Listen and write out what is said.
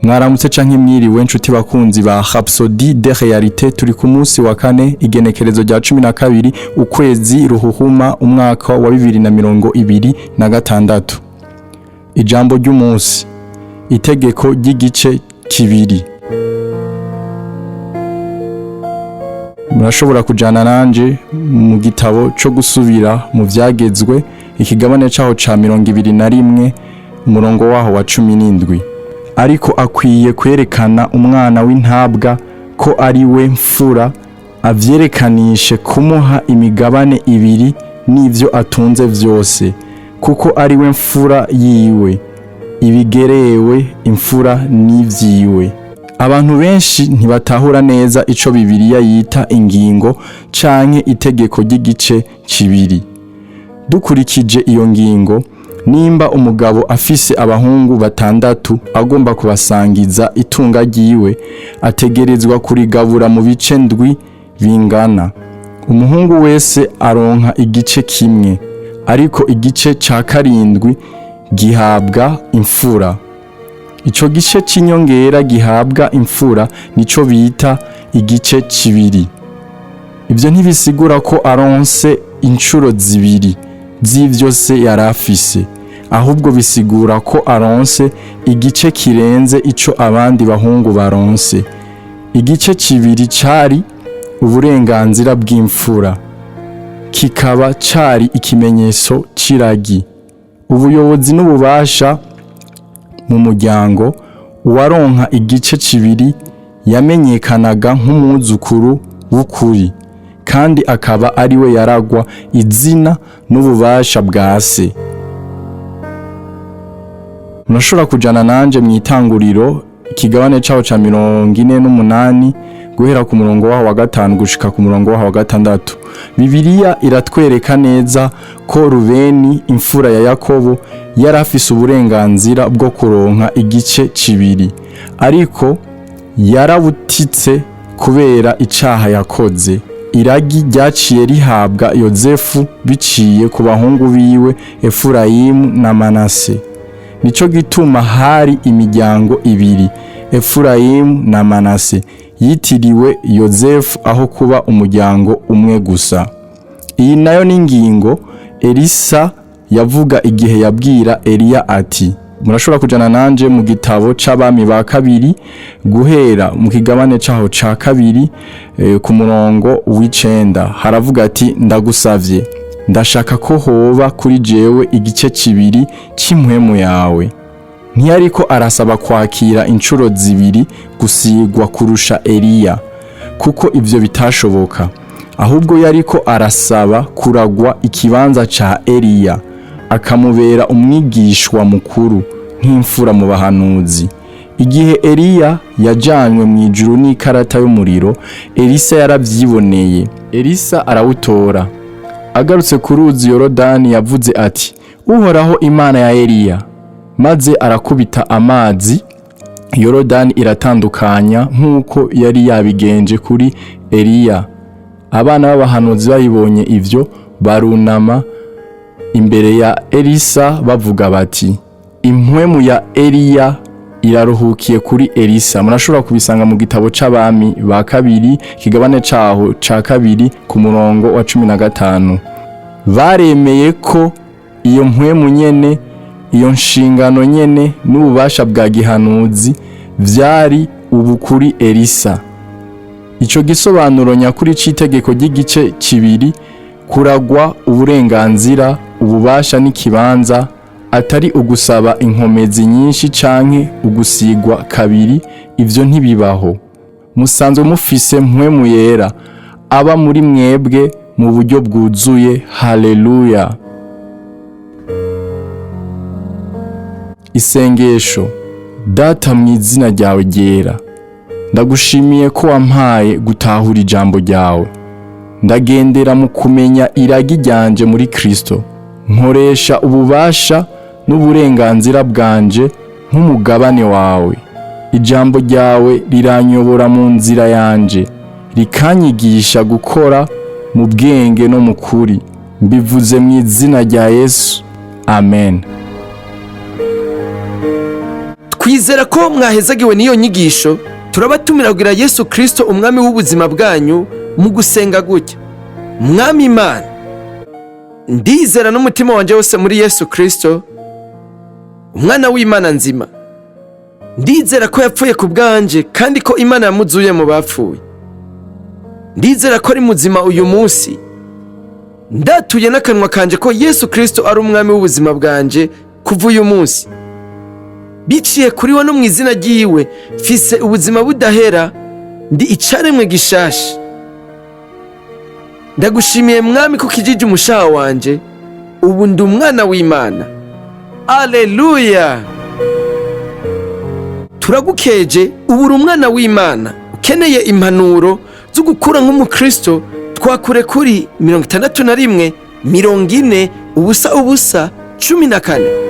Mwaramutse canke mwiriwe nshuti bakunzi ba Rhapsody de Réalité, turi ku munsi wa kane igenekerezo rya 12 ukwezi ruhuhuma umwaka wa 2026. Ijambo ry'umunsi, itegeko ry'igice kibiri. Murashobora kujana nanje mu gitabo cyo gusubira mu vyagezwe ikigabane caho ca 21 umurongo waho wa 17. Ariko akwiye kwerekana umwana w'intabwa ko ari we mfura, avyerekanishe kumuha imigabane ibiri n'ivyo atunze vyose, kuko ari we mfura yiwe, ibigerewe imfura n'ivyiwe. Abantu benshi ntibatahura neza ico Bibiliya yita ingingo canke itegeko ry'igice kibiri. Dukurikije iyo ngingo, nimba umugabo afise abahungu 6 agomba kubasangiza itunga ryiwe, ategerezwa kurigabura mu bice ndwi bingana. Umuhungu wese aronka igice kimwe, ariko igice ca 7 gihabwa imfura. Ico gice c'inyongera gihabwa imfura nico bita igice kibiri. Ivyo ntibisigura ko aronse incuro zibiri z'ivyo se yarafise, ahubwo bisigura ko aronse igice kirenze ico abandi bahungu baronse. Igice kibiri cari uburenganzira bw'imfura, kikaba cari ikimenyetso c'iragi, ubuyobozi n'ububasha mu muryango. Uwaronka igice kibiri yamenyekanaga nk'umwuzukuru w'ukuri, kandi akaba ari we yaragwa izina n'ububasha bwa se. Murashobora kujana nanje mu itanguriro ikigabane caho ca 48 guhera ku murongo waho wa 5 gushika ku murongo waho wa 6. Bibiliya iratwereka neza ko Rubeni imfura ya Yakobo yari afise uburenganzira bwo kuronka igice kibiri, ariko yarabutitse kubera icaha yakoze. Iragi ryaciye rihabwa Yozefu biciye ku bahungu biwe Efurayimu na Manase. Nico gituma hari imiryango ibiri, Efurayimu na Manase, yitiriwe Yozefu aho kuba umuryango umwe gusa. Iyi nayo ni ingingo Elisa yavuga igihe yabwira Eliya ati, murashobora kujana nanje mu gitabo c'abami ba kabiri guhera mu kigabane caho ca 2 ku murongo w'9. Haravuga ati, ndagusavye, ndashaka ko hoba kuri jewe igice kibiri c'impwemu yawe. Ntiyariko arasaba kwakira incuro zibiri gusigwa kurusha Eliya, kuko ivyo bitashoboka, ahubwo yariko arasaba kuragwa ikibanza ca Eliya, akamubera umwigishwa mukuru nk'imfura mu bahanuzi. Igihe Eliya yajanywe mu ijuru n'ikarata y'umuriro, Elisa yaravyiboneye. Elisa arawutora. Agarutse ku ruzi Yorodani yavuze ati, Uhoraho Imana ya Eliya, maze arakubita amazi, Yorodani iratandukanya nk'uko yari yabigenje kuri Eliya. Abana b'abahanuzi babibonye ivyo, barunama imbere ya Elisa bavuga bati, impwemu ya Eliya iraruhukiye kuri Elisa. Murashobora kubisanga mu gitabo c'abami ba kabiri kigabane caho ca 2 ku murongo wa 15. Baremeye ko iyo mpwemu nyene, iyo nshingano nyene n'ububasha bwa gihanuzi vyari ubu kuri Elisa. Ico gisobanuro nyakuri c'itegeko ry'igice kibiri, kuragwa uburenganzira, ububasha n'ikibanza, atari ugusaba inkomezi nyinshi canke ugusigwa kabiri. Ivyo ntibibaho. Musanzwe mufise mpwemu yera aba muri mwebwe mu buryo bwuzuye. Haleluya. Isengesho. Data, mu izina ryawe ryera, ndagushimiye ko wampaye gutahura ijambo ryawe. Ndagendera mu kumenya iragi ryanje muri Kristo. Nkoresha ububasha n'uburenganzira bwanje nk'umugabane wawe. Ijambo ryawe riranyobora mu nzira yanje, rikanyigisha gukora mu bwenge no mu kuri. Mbivuze mu izina rya Yesu. Amen. twizera ko mwahezagiwe n'iyo nyigisho. Turabatumira kugira Yesu Kristo umwami w'ubuzima bwanyu mu gusenga gutya: Mwami Imana, ndizera n'umutima wanje wose muri Yesu Kristo, umwana w'Imana nzima. Ndizera ko yapfuye ku bwanje kandi ko Imana yamuzuye mu bapfuye. Ndizera ko ari muzima uyu munsi. Ndatuye n'akanwa kanje ko Yesu Kristo ari umwami w'ubuzima bwanje kuva uyu munsi. Biciye kuri we no mu izina ryiwe mfise ubuzima budahera, ndi icaremwe gishasha. Ndagushimiye Mwami ko kijije umushaha wanje, ubu ndi umwana w'Imana. Aleluya! Turagukeje, ubu uri umwana w'Imana. Ukeneye impanuro zo gukura nk'umukristo, twakure kuri 61 40 ubusa ubusa 14.